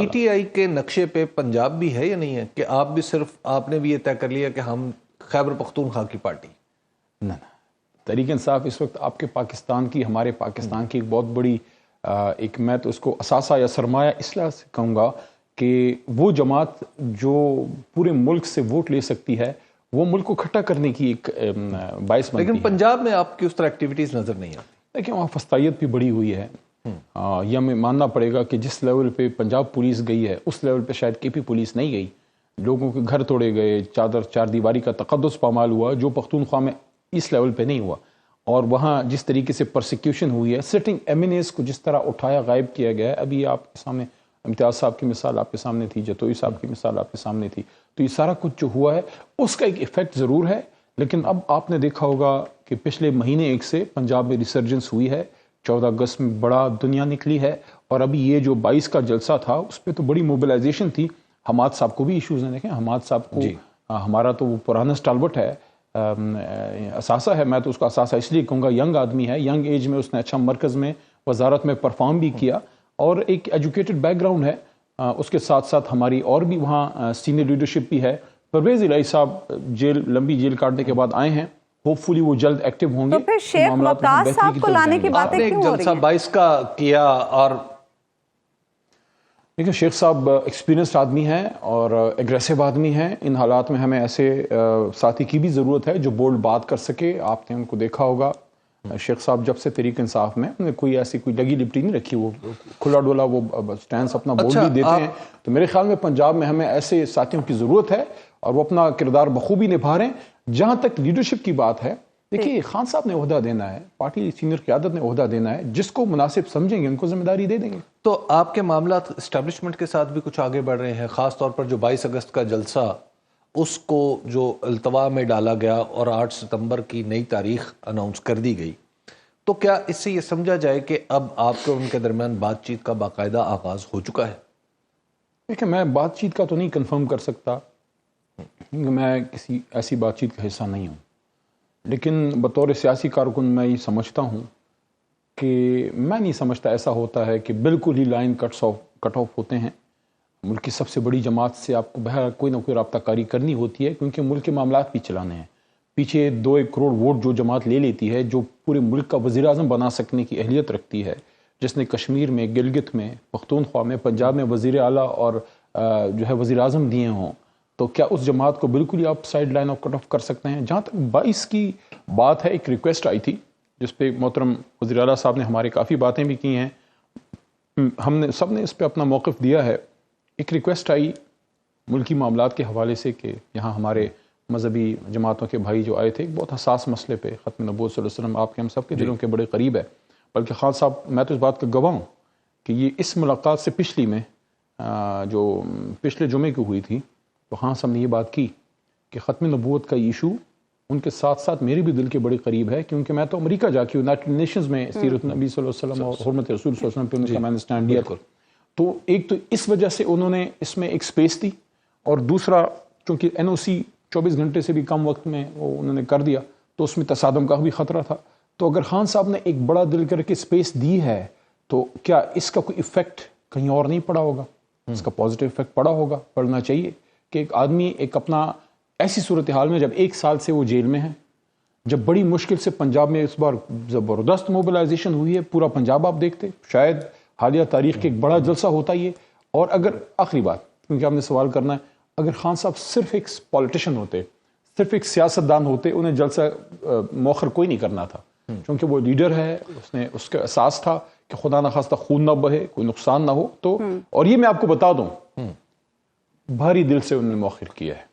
P T I کے نقشے پہ پنجاب بھی ہے یا نہیں ہے کہ آپ بھی صرف آپ نے بھی یہ طے کر لیا کہ ہم خیبر پختونخوا کی پارٹی؟ نہ تحریک انصاف اس وقت آپ کے پاکستان کی ہمارے پاکستان کی ایک بہت بڑی ایک میں تو اس کو اثاثہ یا سرمایہ اس لحاظ سے کہوں گا کہ وہ جماعت جو پورے ملک سے ووٹ لے سکتی ہے، وہ ملک کو اکٹھا کرنے کی ایک باعث بنتی ہے۔ لیکن پنجاب میں آپ کی اس طرح ایکٹیویٹیز نظر نہیں آتی۔ لیکن وہاں فسطائیت بھی بڑی ہوئی ہے، یہ ہمیں ماننا پڑے گا کہ جس لیول پہ پنجاب پولیس گئی ہے اس لیول پہ شاید کے پی پولیس نہیں گئی۔ لوگوں کے گھر توڑے گئے، چار دیواری کا تقدس پامال ہوا جو پختونخوا میں اس لیول پہ نہیں ہوا، اور وہاں جس طریقے سے پرسیکیوشن ہوئی ہے، سٹنگ ایم این ایز کو جس طرح اٹھایا غائب کیا گیا ہے۔ ابھی آپ کے سامنے امتیاز صاحب کی مثال آپ کے سامنے تھی، جتوئی صاحب کی مثال آپ کے سامنے تھی، تو یہ سارا کچھ جو ہوا ہے اس کا ایک ایفیکٹ ضرور ہے۔ لیکن اب آپ نے دیکھا ہوگا کہ پچھلے مہینے ایک سے پنجاب میں ریسرجنس ہوئی ہے، 14 اگست میں بڑا دنیا نکلی ہے، اور ابھی یہ جو 22 کا جلسہ تھا اس پہ تو بڑی موبلائزیشن تھی۔ حماد صاحب کو بھی ایشوز ہیں، دیکھیں حماد صاحب کو ہمارا تو وہ پرانا سٹالورٹ ہے، اثاثہ ہے، میں تو اس کا اثاثہ اس لیے کہوں گا، ینگ آدمی ہے، ینگ ایج میں اس نے اچھا مرکز میں وزارت میں پرفارم بھی کیا، اور ایک ایجوکیٹڈ بیک گراؤنڈ ہے۔ اس کے ساتھ ساتھ ہماری اور بھی وہاں سینئر لیڈرشپ بھی ہے۔ پرویز الہی صاحب لمبی جیل کاٹنے کے بعد آئے ہیں، ہوپ فلی وہ جلد ایکٹیو ہوں گے۔ تو پھر شیخ وقاص صاحب کو لانے کی باتیں کیوں ہو رہی ہیں؟ جلسہ 22 کا کیا، اور دیکھیں شیخ صاحب ایکسپیرینسڈ آدمی ہیں اور ایگریسو آدمی ہیں۔ ان حالات میں ہمیں ایسے ساتھی کی بھی ضرورت ہے جو بولڈ بات کر سکے۔ آپ نے ان کو دیکھا ہوگا، شیخ صاحب جب سے تحریک انصاف میں انہوں نے کوئی ایسی کوئی لگی لپٹی نہیں رکھی، وہ کھلا ڈولا وہ سٹینس اپنا بول بھی دیتے ہیں۔ تو میرے خیال میں پنجاب میں ہمیں ایسے ساتھیوں کی ضرورت ہے، اور وہ اپنا کردار بخوبی نبھا رہے ہیں۔ جہاں تک لیڈرشپ کی بات ہے، دیکھیے خان صاحب نے عہدہ دینا ہے، پارٹی سینئر قیادت نے عہدہ دینا ہے، جس کو مناسب سمجھیں گے ان کو ذمہ داری دے دیں گے۔ تو آپ کے معاملات اسٹیبلشمنٹ کے ساتھ بھی کچھ آگے بڑھ رہے ہیں، خاص طور پر جو 22 اگست کا جلسہ، اس کو جو التوا میں ڈالا گیا اور 8 ستمبر کی نئی تاریخ اناؤنس کر دی گئی، تو کیا اس سے یہ سمجھا جائے کہ اب آپ کے ان کے درمیان بات چیت کا باقاعدہ آغاز ہو چکا ہے؟ دیکھیں میں بات چیت کا تو نہیں کنفرم کر سکتا، کیونکہ میں کسی ایسی بات چیت کا حصہ نہیں ہوں، لیکن بطور سیاسی کارکن میں یہ سمجھتا ہوں کہ میں نہیں سمجھتا ایسا ہوتا ہے کہ بالکل ہی لائن کٹ آف ہوتے ہیں۔ ملک کی سب سے بڑی جماعت سے آپ کو بہر کوئی نہ کوئی رابطہ کاری کرنی ہوتی ہے، کیونکہ ملک کے معاملات بھی چلانے ہیں۔ پیچھے 2-1 کروڑ ووٹ جو جماعت لے لیتی ہے، جو پورے ملک کا وزیر اعظم بنا سکنے کی اہلیت رکھتی ہے، جس نے کشمیر میں، گلگت میں، پختونخوا میں، پنجاب میں وزیر اعلیٰ اور جو ہے وزیر اعظم دیے ہوں، تو کیا اس جماعت کو بالکل ہی آپ sideline off cut off کر سکتے ہیں؟ جہاں تک 22 کی بات ہے، ایک ریکویسٹ آئی تھی جس پہ محترم وزیر اعلیٰ صاحب نے ہمارے کافی باتیں بھی کی ہیں، ہم نے سب نے اس پہ اپنا موقف دیا ہے۔ ایک ریکویسٹ آئی ملکی معاملات کے حوالے سے کہ یہاں ہمارے مذہبی جماعتوں کے بھائی جو آئے تھے، ایک بہت حساس مسئلے پہ، ختم نبوت صلی اللہ علیہ وسلم آپ کے ہم سب کے دلوں کے بڑے قریب ہے، بلکہ خان صاحب میں تو اس بات کا گواہ ہوں کہ یہ اس ملاقات سے پچھلی میں جو پچھلے جمعے کو ہوئی تھی، تو خان صاحب نے یہ بات کی کہ ختم نبوت کا ایشو ان کے ساتھ ساتھ میرے بھی دل کے بڑے قریب ہے، کیونکہ میں تو امریکہ جا کے یونائٹڈ نیشنز میں سیرت نبی صلی اللہ علیہ وسلم اور حرمت رسول صلی اللہ علیہ وسلم پہ ان کا میں نے اسٹینڈ لیا تھا۔ تو ایک تو اس وجہ سے انہوں نے اس میں ایک سپیس دی، اور دوسرا چونکہ این او سی 24 گھنٹے سے بھی کم وقت میں وہ انہوں نے کر دیا، تو اس میں تصادم کا بھی خطرہ تھا۔ تو اگر خان صاحب نے ایک بڑا دل کر کے سپیس دی ہے، تو کیا اس کا کوئی ایفیکٹ کہیں اور نہیں پڑا ہوگا؟ اس کا پازیٹیو ایفیکٹ پڑا ہوگا، پڑنا چاہیے کہ ایک آدمی ایک اپنا ایسی صورتحال میں جب 1 سال سے وہ جیل میں ہے، جب بڑی مشکل سے پنجاب میں اس بار زبردست موبلائزیشن ہوئی ہے، پورا پنجاب آپ دیکھتے، شاید حالیہ تاریخ کے ایک بڑا جلسہ ہوتا یہ۔ اور اگر آخری بات، کیونکہ آپ نے سوال کرنا ہے، اگر خان صاحب صرف ایک پولیٹیشین ہوتے، صرف ایک سیاستدان ہوتے، انہیں جلسہ موخر کوئی نہیں کرنا تھا، کیونکہ وہ لیڈر ہے، اس کا احساس تھا کہ خدا نخواستہ خون نہ بہے، کوئی نقصان نہ ہو۔ تو اور یہ میں آپ کو بتا دوں، بھاری دل سے انہوں نے موخر کیا ہے۔